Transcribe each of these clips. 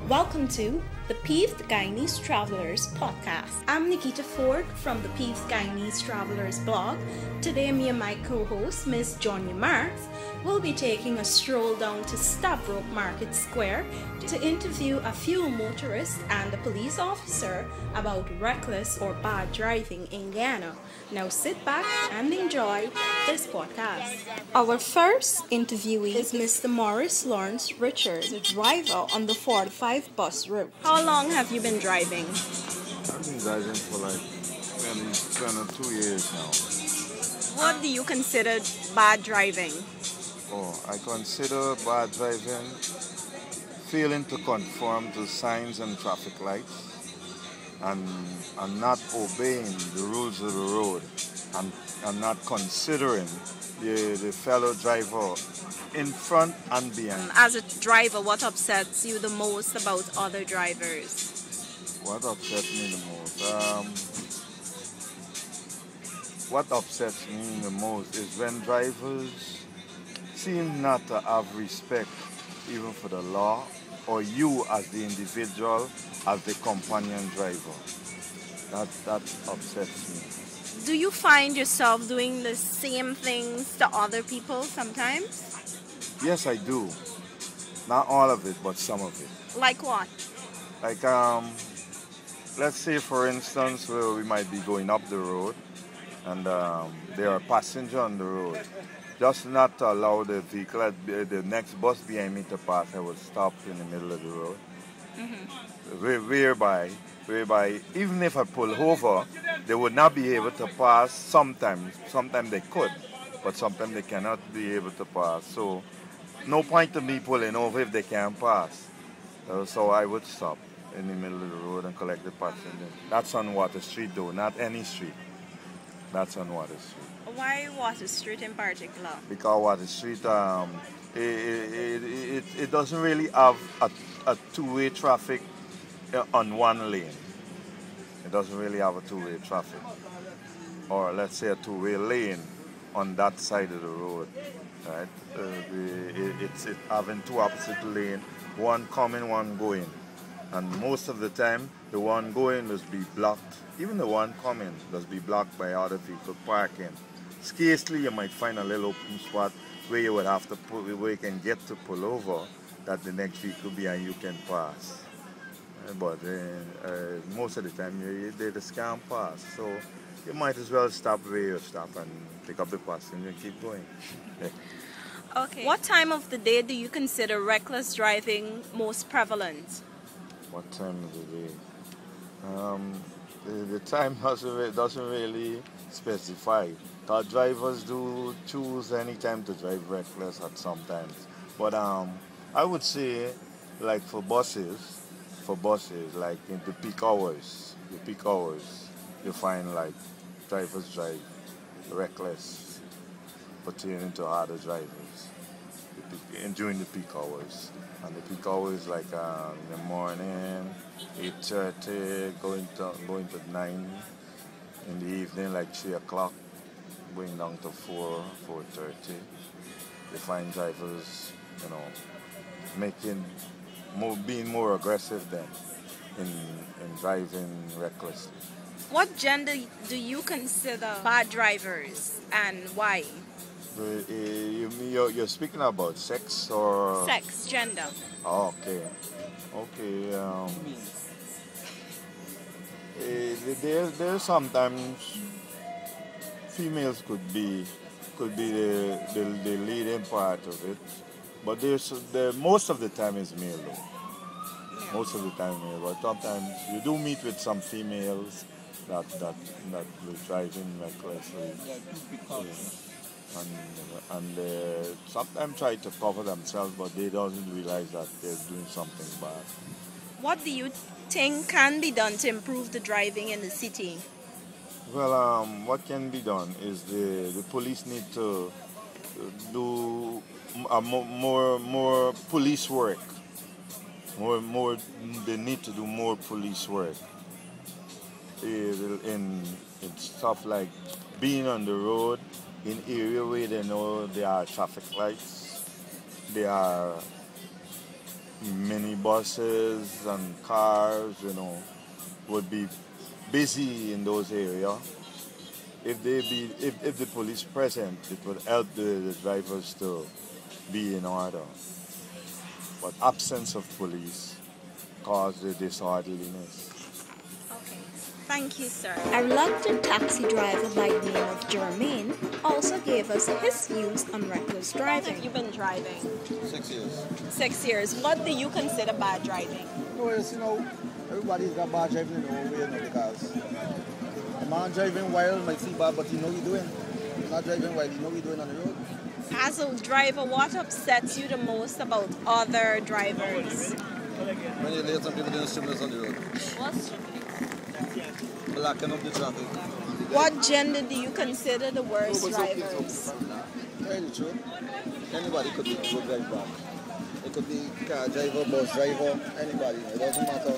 Welcome to the Peeved Guyanese Travelers podcast. I'm Nikita Ford from the Peeved Guyanese Travelers blog. Today, me and my co-host, Miss Johnny Marks, will be taking a stroll down to Stabroek Market Square to interview a few motorists and a police officer about reckless or bad driving in Ghana. Now sit back and enjoy this podcast. Our first interviewee is Mr. Morris Lawrence Richard, the driver on the 45 bus route. How long have you been driving? I've been driving for like 22 years now. What do you consider bad driving? Oh, I consider bad driving failing to conform to signs and traffic lights and not obeying the rules of the road and not considering the fellow driver in front and behind. As a driver, what upsets you the most about other drivers? What upsets me the most? What upsets me the most is when drivers seem not to have respect even for the law or you as the individual, as the companion driver. That upsets me. Do you find yourself doing the same things to other people sometimes? Yes, I do. Not all of it, but some of it. Like what? Like, let's say for instance, where we might be going up the road and there are passengers on the road. Just not to allow the vehicle, the next bus behind me to pass, I would stop in the middle of the road. Mm-hmm. Whereby, even if I pull over, they would not be able to pass sometimes. Sometimes they could, but sometimes they cannot be able to pass. So, no point to me pulling over if they can't pass. So I would stop in the middle of the road and collect the passenger. That's on Water Street though, not any street. That's on Water Street. Why Water Street in particular? Because Water Street, it doesn't really have a two-way traffic on one lane. It doesn't really have a two-way traffic. Or let's say a two-way lane on that side of the road. Right? It's having two opposite lanes, one coming, one going. And most of the time, the one going must be blocked. Even the one coming must be blocked by other people parking. Scarcely you might find a little open spot where you would have to where you can get to pull over that the next vehicle behind you can pass. But most of the time they just can't pass. So you might as well stop where you stop and pick up the passenger and keep going. Okay. What time of the day do you consider reckless driving most prevalent? What time of the day? The time doesn't really specify. Car drivers do choose any time to drive reckless at some times. But I would say, like for buses, like in the peak hours, you find like drivers drive reckless pertaining to other drivers during the peak hours. And the peak hours like in the morning, 8:30, going to 9, in the evening like 3 o'clock, going down to 4:30. You find drivers, being more aggressive than in driving recklessly. What gender do you consider bad drivers and why? You're speaking about sex or? Sex, gender. Oh, okay. There's sometimes females could be the leading part of it, but most of the time is male though. Yeah. Most of the time male, but sometimes you do meet with some females that will driving recklessly. And sometimes try to cover themselves, but they don't realize that they're doing something bad. What do you think can be done to improve the driving in the city? Well, what can be done is the police need to do more police work. More. They need to do more police work in stuff like being on the road in area where they know there are traffic lights, there are minibuses and cars, would be busy in those areas. If the police present, it would help the drivers to be in order. But absence of police cause the disorderliness. Okay, thank you, sir. A reluctant taxi driver by the name of Jermaine also gave us his views on reckless driving. How long have you been driving? 6 years. 6 years. What do you consider bad driving? Well, everybody's got bad driving in their own way, because a man driving wild might see bad, but you know what you're doing. You're not driving wild, you know what you're doing on the road. As a driver, what upsets you the most about other drivers? When you let some people doing stimulus on the road. What's Blocking up the traffic. What gender do you consider the worst drivers? Tell you the truth. Anybody could be a good driver. It could be car driver, bus driver, anybody. It doesn't matter.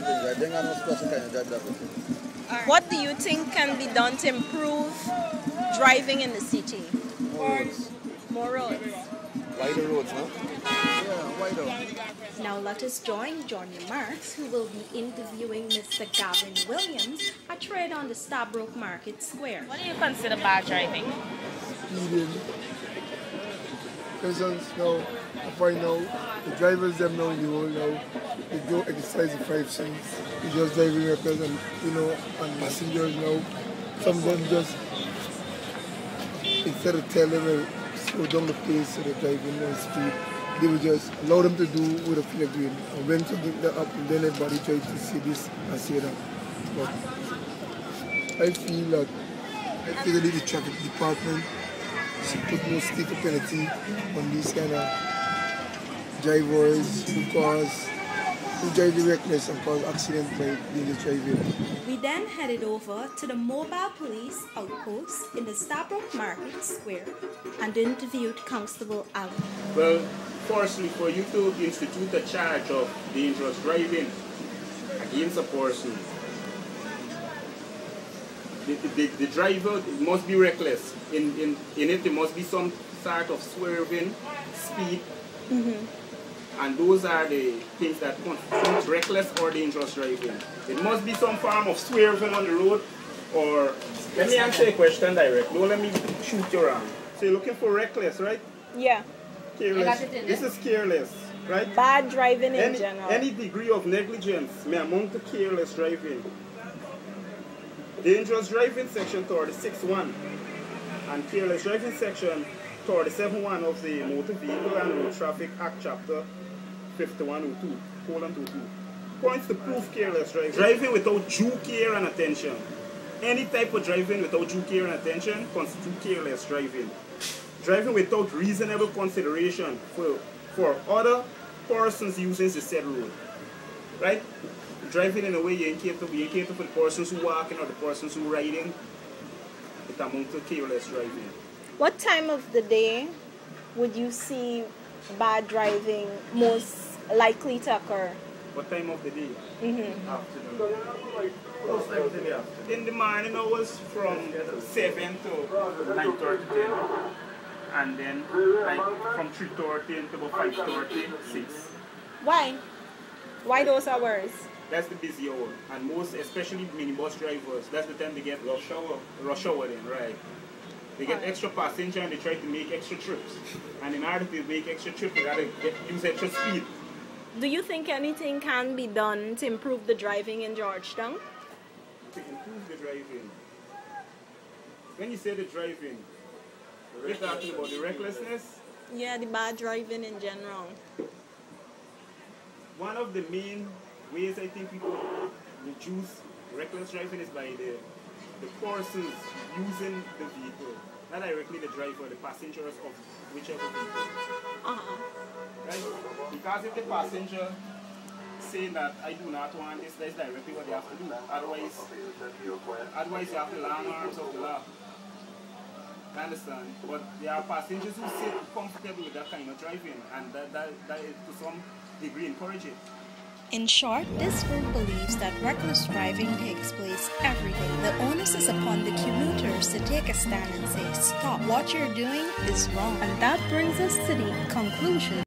I think I know special kind of drive that way. What do you think can be done to improve driving in the city? More roads. More roads. Wider roads, no? Yeah, wider. Now let us join Johnny Marks, who will be interviewing Mr. Gavin Williams, a trader on the Stabroek Market Square. What do you consider bad driving? Speeding. For instance, now, I find now, the drivers them now in the world now, they don't exercise the 5 C's. They just driving reckless and, and passengers now, some of them just, instead of telling them to slow down the pace so they're driving more speed, they would just allow them to do what they feel like doing. And when something that happens, then everybody tries to say this and say that. But I feel that especially the traffic department should put more sticker penalty on these kind of drivers who drive reckless and cause accidents by dangerous driving. We then headed over to the mobile police outpost in the Stabroek Market Square and interviewed Constable Allen. Well, firstly, for you to institute a charge of dangerous driving against a person, the driver must be reckless. In it, there must be some sort of swerving, speed, and those are the things that constitute reckless or dangerous driving. It must be some form of swerving on the road, or let me answer a question direct. No, let me shoot you around. So you're looking for reckless, right? Yeah. Careless. This is careless, right? Bad driving in general. Any degree of negligence may amount to careless driving. Dangerous driving section 36(1) and careless driving section 37(1) of the Motor Vehicle and Road Traffic Act chapter 5102:22 points to prove careless driving. Driving without due care and attention. Any type of driving without due care and attention constitutes careless driving. Driving without reasonable consideration for other persons using the said road. Right? Driving in a way you ain't cater for the persons who walking or the persons who riding, it amounts to careless driving. What time of the day would you see bad driving most likely to occur? What time of the day? Afternoon. Most times in the afternoon. In the morning hours from 7 to 9:30, 10. And then like from 3:30 to about 5:30, 6. Why? Why those hours? That's the busy hour. And most, especially minibus drivers, that's the time they get rush hour then, right? They get extra passenger and they try to make extra trips. And in order to make extra trips, they gotta use extra speed. Do you think anything can be done to improve the driving in Georgetown? To improve the driving. When you say the driving, you're talking about the recklessness? Yeah, the bad driving in general. One of the main ways I think people reduce reckless driving is by the persons using the vehicle. Not directly the driver, the passengers of whichever vehicle. Right? Because if the passenger saying that I do not want this, that's directly what they have to do. Otherwise you have the long arms of the law. I understand. But there are passengers who sit comfortable with that kind of driving, and that to some degree encourage it. In short, this group believes that reckless driving takes place every day. The onus is upon the commuters to take a stand and say, stop, what you're doing is wrong. And that brings us to the conclusion.